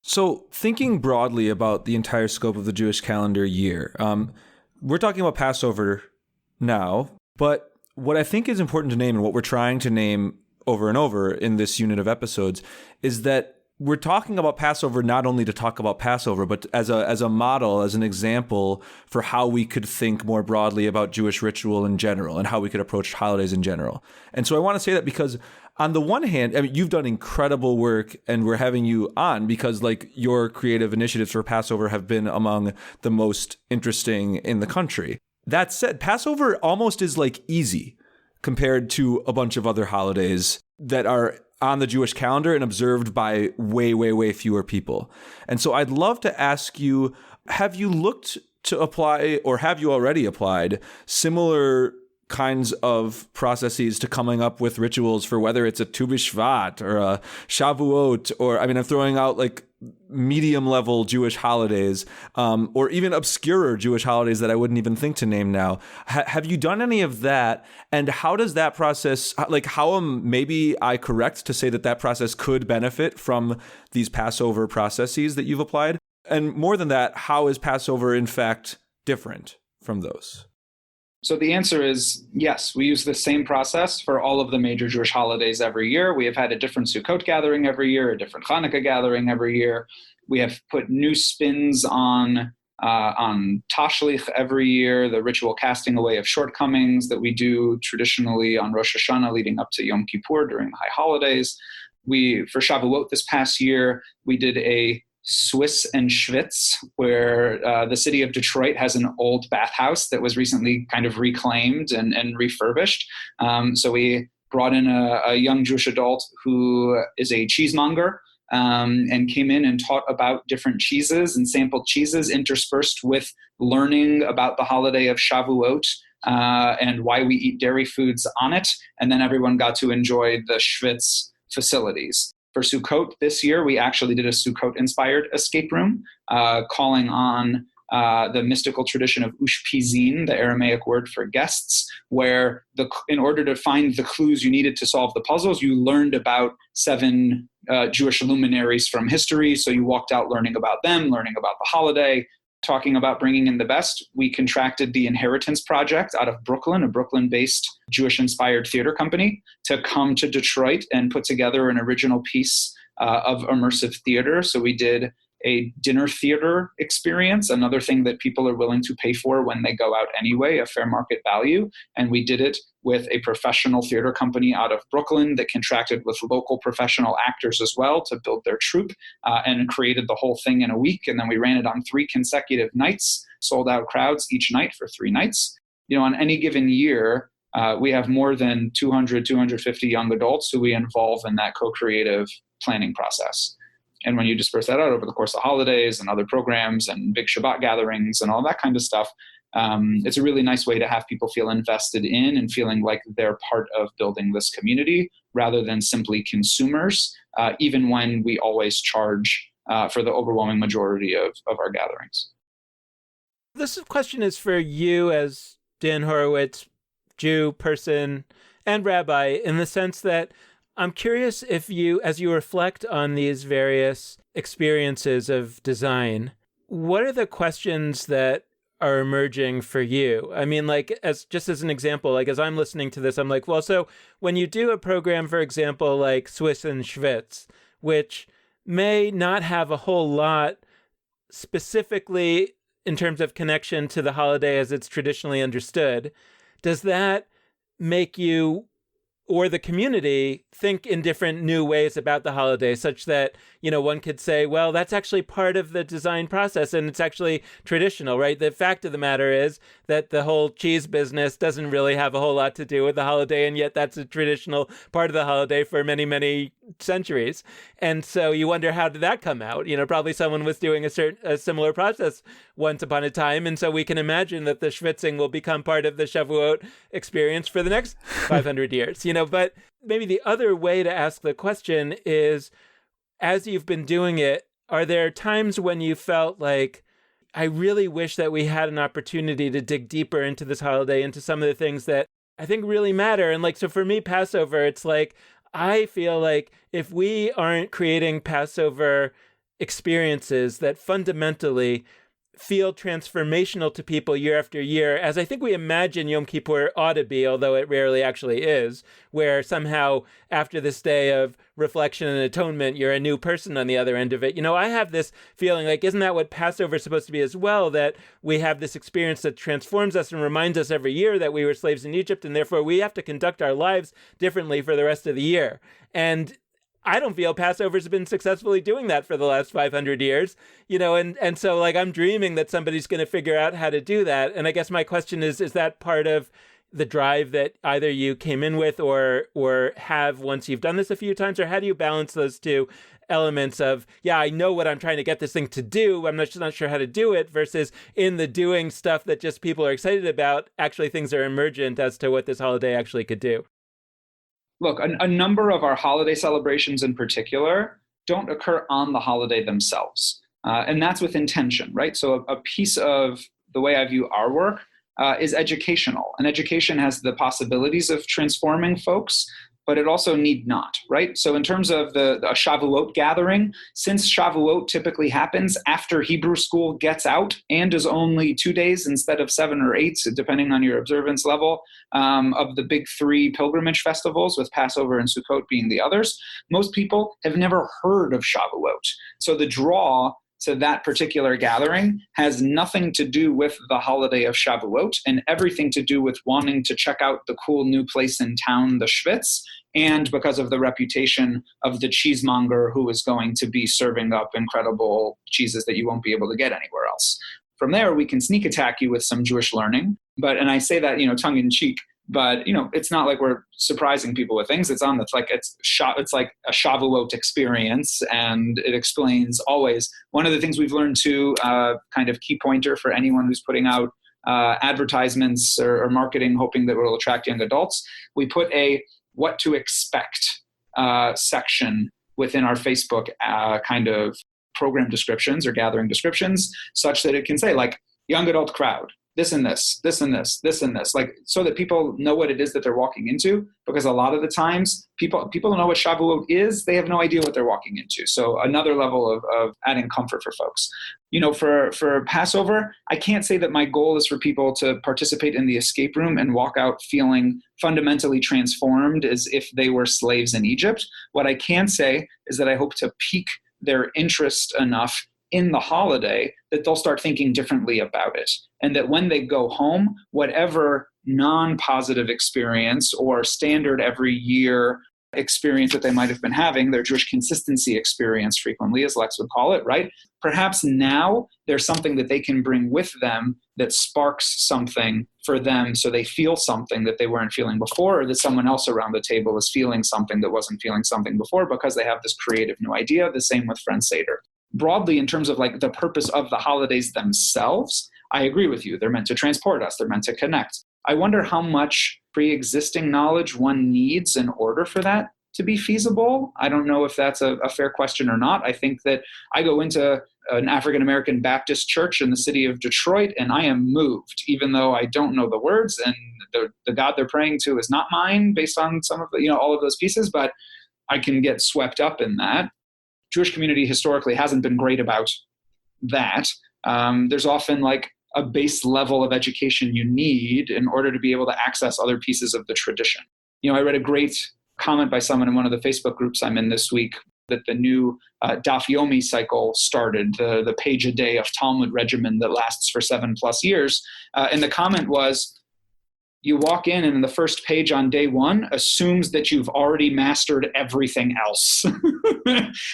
So thinking broadly about the entire scope of the Jewish calendar year, we're talking about Passover now, but what I think is important to name, and what we're trying to name over and over in this unit of episodes, is that we're talking about Passover not only to talk about Passover, but as a model, as an example for how we could think more broadly about Jewish ritual in general and how we could approach holidays in general. And so I want to say that because on the one hand, I mean, you've done incredible work and we're having you on because like your creative initiatives for Passover have been among the most interesting in the country. That said, Passover almost is like easy compared to a bunch of other holidays that are on the Jewish calendar and observed by way, way, way fewer people. And so I'd love to ask you, have you looked to apply, or have you already applied, similar kinds of processes to coming up with rituals for whether it's a Tu B'Shvat or a Shavuot, or I'm throwing out like medium level Jewish holidays, or even obscurer Jewish holidays that I wouldn't even think to name now. Have you done any of that? And how does that process, like how am maybe I correct to say that process could benefit from these Passover processes that you've applied? And more than that, how is Passover in fact different from those? So the answer is yes, we use the same process for all of the major Jewish holidays every year. We have had a different Sukkot gathering every year, a different Hanukkah gathering every year. We have put new spins on Tashlich every year, the ritual casting away of shortcomings that we do traditionally on Rosh Hashanah leading up to Yom Kippur during the high holidays. For Shavuot this past year, we did a Swiss and Schwitz, where the city of Detroit has an old bathhouse that was recently kind of reclaimed and refurbished. So we brought in a young Jewish adult who is a cheesemonger and came in and taught about different cheeses and sampled cheeses interspersed with learning about the holiday of Shavuot and why we eat dairy foods on it. And then everyone got to enjoy the Schwitz facilities. For Sukkot this year, we actually did a Sukkot-inspired escape room, calling on the mystical tradition of Ushpizin, the Aramaic word for guests, where in order to find the clues you needed to solve the puzzles, you learned about 7 Jewish luminaries from history. So you walked out learning about them, learning about the holiday, talking about bringing in the best. We contracted the Inheritance Project out of Brooklyn, a Brooklyn-based Jewish-inspired theater company, to come to Detroit and put together an original piece of immersive theater. So we did a dinner theater experience, another thing that people are willing to pay for when they go out anyway, a fair market value. And we did it with a professional theater company out of Brooklyn that contracted with local professional actors as well to build their troupe and created the whole thing in a week. And then we ran it on 3 consecutive nights, sold out crowds each night for 3 nights. On any given year, we have more than 200, 250 young adults who we involve in that co-creative planning process. And when you disperse that out over the course of holidays and other programs and big Shabbat gatherings and all that kind of stuff, it's a really nice way to have people feel invested in and feeling like they're part of building this community rather than simply consumers, even when we always charge for the overwhelming majority of our gatherings. This question is for you as Dan Horwitz, Jew, person, and rabbi, in the sense that I'm curious if you, as you reflect on these various experiences of design, what are the questions that are emerging for you? I mean, like, as just as an example, like as I'm listening to this, I'm like, well, so when you do a program, for example, like Swiss and Schwitz, which may not have a whole lot specifically in terms of connection to the holiday as it's traditionally understood, does that make you or the community think in different new ways about the holiday, such that, one could say, well, that's actually part of the design process and it's actually traditional, right? The fact of the matter is that the whole cheese business doesn't really have a whole lot to do with the holiday, and yet that's a traditional part of the holiday for many, many centuries. And so you wonder, how did that come out? Probably someone was doing a similar process once upon a time, and so we can imagine that the schwitzing will become part of the Shavuot experience for the next 500 years, But maybe the other way to ask the question is, as you've been doing it, are there times when you felt like, I really wish that we had an opportunity to dig deeper into this holiday, into some of the things that I think really matter? And like, so for me, Passover, it's like, I feel like if we aren't creating Passover experiences that fundamentally feel transformational to people year after year, as I think we imagine Yom Kippur ought to be, although it rarely actually is, where somehow after this day of reflection and atonement, you're a new person on the other end of it. I have this feeling like, isn't that what Passover is supposed to be as well? That we have this experience that transforms us and reminds us every year that we were slaves in Egypt, and therefore we have to conduct our lives differently for the rest of the year. And I don't feel Passover's been successfully doing that for the last 500 years, and so like I'm dreaming that somebody's going to figure out how to do that. And I guess my question is that part of the drive that either you came in with or have once you've done this a few times, or how do you balance those two elements of, yeah, I know what I'm trying to get this thing to do, I'm not sure how to do it, versus in the doing stuff that just people are excited about, actually things are emergent as to what this holiday actually could do? Look, a number of our holiday celebrations in particular don't occur on the holiday themselves. And that's with intention, right? So a piece of the way I view our work is educational. And education has the possibilities of transforming folks, but it also need not, right? So in terms of the Shavuot gathering, since Shavuot typically happens after Hebrew school gets out and is only 2 days instead of 7 or 8, depending on your observance level, of the big 3 pilgrimage festivals, with Passover and Sukkot being the others, most people have never heard of Shavuot. So the draw to that particular gathering has nothing to do with the holiday of Shavuot and everything to do with wanting to check out the cool new place in town, the Schwitz, and because of the reputation of the cheesemonger who is going to be serving up incredible cheeses that you won't be able to get anywhere else. From there, we can sneak attack you with some Jewish learning, and I say that, tongue in cheek, but it's not like we're surprising people with things. It's like a Shavuot experience, and it explains always. One of the things we've learned too, kind of key pointer for anyone who's putting out advertisements or marketing, hoping that it will attract young adults. We put a what to expect section within our Facebook kind of program descriptions or gathering descriptions, such that it can say like young adult crowd, this and this, this and this, this and this, like so that people know what it is that they're walking into. Because a lot of the times people know what Shavuot is, they have no idea what they're walking into. So another level of adding comfort for folks. For Passover, I can't say that my goal is for people to participate in the escape room and walk out feeling fundamentally transformed as if they were slaves in Egypt. What I can say is that I hope to pique their interest enough in the holiday that they'll start thinking differently about it. And that when they go home, whatever non-positive experience or standard every year experience that they might have been having, their Jewish consistency experience frequently, as Lex would call it, right? Perhaps now there's something that they can bring with them that sparks something for them, so they feel something that they weren't feeling before, or that someone else around the table is feeling something that wasn't feeling something before because they have this creative new idea. The same with Friend Seder. Broadly, in terms of like the purpose of the holidays themselves, I agree with you. They're meant to transport us. They're meant to connect. I wonder how much pre-existing knowledge one needs in order for that to be feasible. I don't know if that's a fair question or not. I think that I go into an African-American Baptist church in the city of Detroit, and I am moved, even though I don't know the words, and the God they're praying to is not mine based on some of the, all of those pieces, but I can get swept up in that. Jewish community historically hasn't been great about that. There's often like a base level of education you need in order to be able to access other pieces of the tradition. I read a great comment by someone in one of the Facebook groups I'm in this week that the new Daf Yomi cycle started, the page a day of Talmud regimen that lasts for 7+ years. And the comment was, you walk in and the first page on day one assumes that you've already mastered everything else.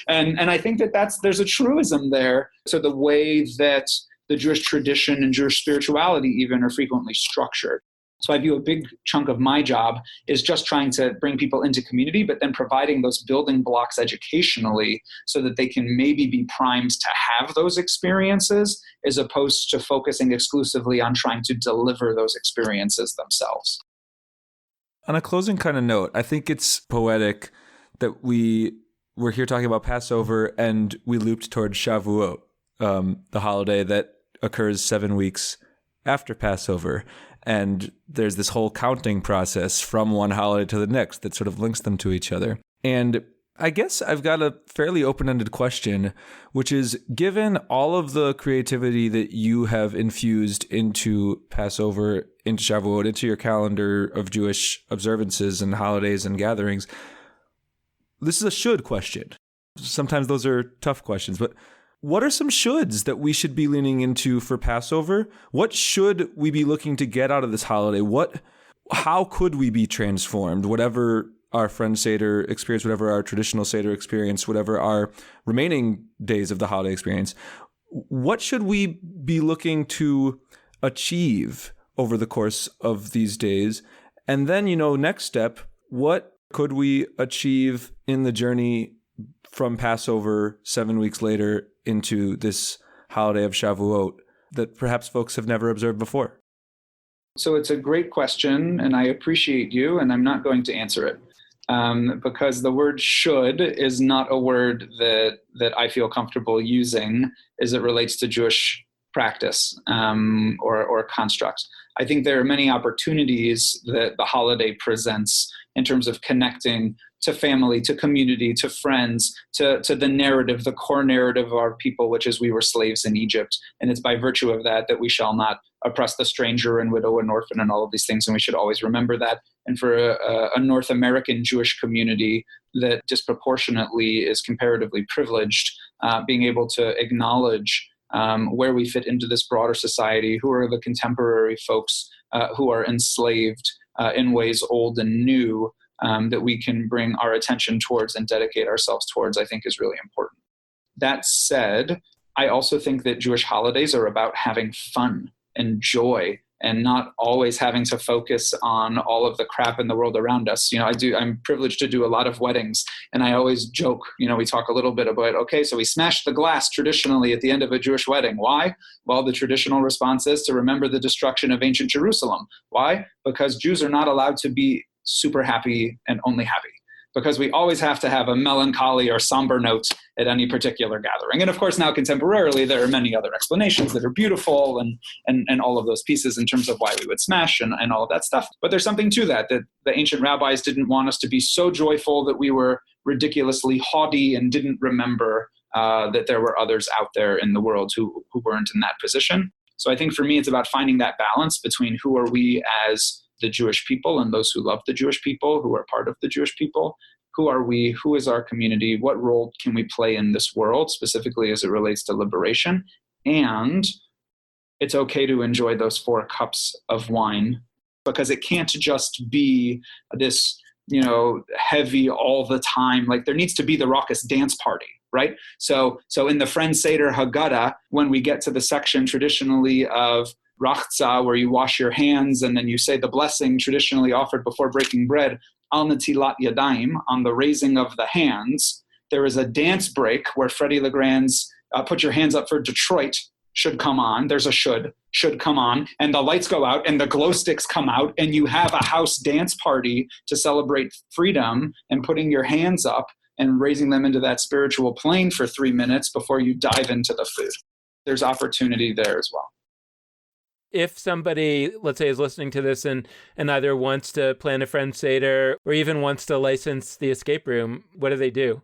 and I think there's a truism there. So the way that the Jewish tradition and Jewish spirituality even are frequently structured. So I view a big chunk of my job is just trying to bring people into community, but then providing those building blocks educationally so that they can maybe be primed to have those experiences as opposed to focusing exclusively on trying to deliver those experiences themselves. On a closing kind of note, I think it's poetic that we're here talking about Passover and we looped towards Shavuot, the holiday that occurs 7 weeks after Passover. And there's this whole counting process from one holiday to the next that sort of links them to each other. And I guess I've got a fairly open-ended question, which is, given all of the creativity that you have infused into Passover, into Shavuot, into your calendar of Jewish observances and holidays and gatherings, this is a should question. Sometimes those are tough questions, but what are some shoulds that we should be leaning into for Passover? What should we be looking to get out of this holiday? How could we be transformed? Whatever our Friend Seder experience, whatever our traditional Seder experience, whatever our remaining days of the holiday experience, what should we be looking to achieve over the course of these days? And then, next step, what could we achieve in the journey from Passover 7 weeks later into this holiday of Shavuot that perhaps folks have never observed before? So it's a great question, and I appreciate you, and I'm not going to answer it because the word should is not a word that I feel comfortable using as it relates to Jewish practice or construct. I think there are many opportunities that the holiday presents in terms of connecting to family, to community, to friends, to the narrative, the core narrative of our people, which is we were slaves in Egypt. And it's by virtue of that we shall not oppress the stranger and widow and orphan and all of these things. And we should always remember that. And for a North American Jewish community that disproportionately is comparatively privileged, being able to acknowledge where we fit into this broader society, who are the contemporary folks who are enslaved in ways old and new, that we can bring our attention towards and dedicate ourselves towards, I think is really important. That said, I also think that Jewish holidays are about having fun and joy and not always having to focus on all of the crap in the world around us. I'm privileged to do a lot of weddings, and I always joke, we talk a little bit about, okay, so we smash the glass traditionally at the end of a Jewish wedding. Why? Well, the traditional response is to remember the destruction of ancient Jerusalem. Why? Because Jews are not allowed to be super happy and only happy, because we always have to have a melancholy or somber note at any particular gathering. And of course, now contemporarily, there are many other explanations that are beautiful and all of those pieces in terms of why we would smash and all of that stuff. But there's something to that the ancient rabbis didn't want us to be so joyful that we were ridiculously haughty and didn't remember that there were others out there in the world who weren't in that position. So I think for me, it's about finding that balance between who are we as the Jewish people and those who love the Jewish people, who are part of the Jewish people. Who are we? Who is our community? What role can we play in this world, specifically as it relates to liberation? And it's okay to enjoy those 4 cups of wine, because it can't just be this, heavy all the time. Like, there needs to be the raucous dance party, right? So in the Friend Seder Haggadah, when we get to the section traditionally of Rachza, where you wash your hands and then you say the blessing traditionally offered before breaking bread, Al Natilat Yadayim, on the raising of the hands, there is a dance break where Freddie Legrand's Put Your Hands Up for Detroit should come on. There's a should come on, and the lights go out and the glow sticks come out, and you have a house dance party to celebrate freedom and putting your hands up and raising them into that spiritual plane for 3 minutes before you dive into the food. There's opportunity there as well. If somebody, let's say, is listening to this and either wants to plan a friend Seder or even wants to license the escape room, what do they do?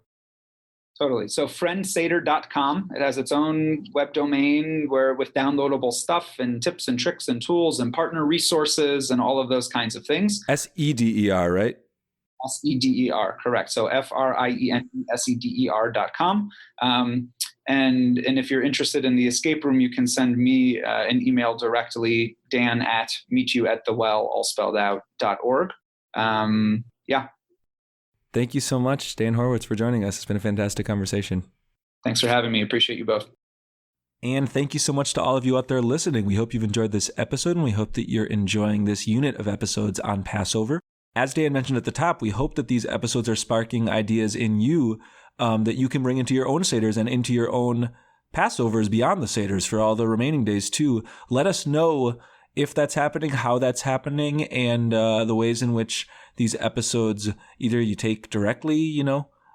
Totally. So friendseder.com, it has its own web domain with downloadable stuff and tips and tricks and tools and partner resources and all of those kinds of things. SEDER, right? SEDER, correct. So FRIENDSEDER.com. And if you're interested in the escape room, you can send me an email directly, dan@meetyouatthewell, all spelled out, .org. Yeah. Thank you so much, Dan Horwitz, for joining us. It's been a fantastic conversation. Thanks for having me. Appreciate you both. And thank you so much to all of you out there listening. We hope you've enjoyed this episode, and we hope that you're enjoying this unit of episodes on Passover. As Dan mentioned at the top, we hope that these episodes are sparking ideas in you that you can bring into your own Seders and into your own Passovers beyond the Seders for all the remaining days too. Let us know if that's happening, how that's happening, and the ways in which these episodes either you take directly,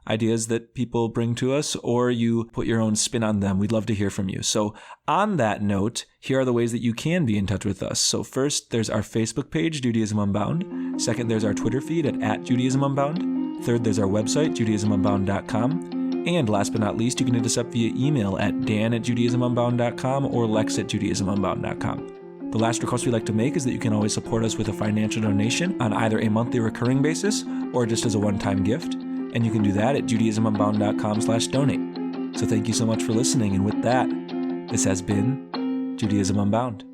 ideas that people bring to us, or you put your own spin on them. We'd love to hear from you. So on that note, here are the ways that you can be in touch with us. So first, there's our Facebook page, Judaism Unbound. Second, there's our Twitter feed at Judaism Unbound. Third, there's our website, judaismunbound.com. And last but not least, you can hit us up via email at dan@judaismunbound.com or lex@judaismunbound.com. The last request we like to make is that you can always support us with a financial donation on either a monthly recurring basis or just as a one-time gift. And you can do that at judaismunbound.com/donate. So thank you so much for listening. And with that, this has been Judaism Unbound.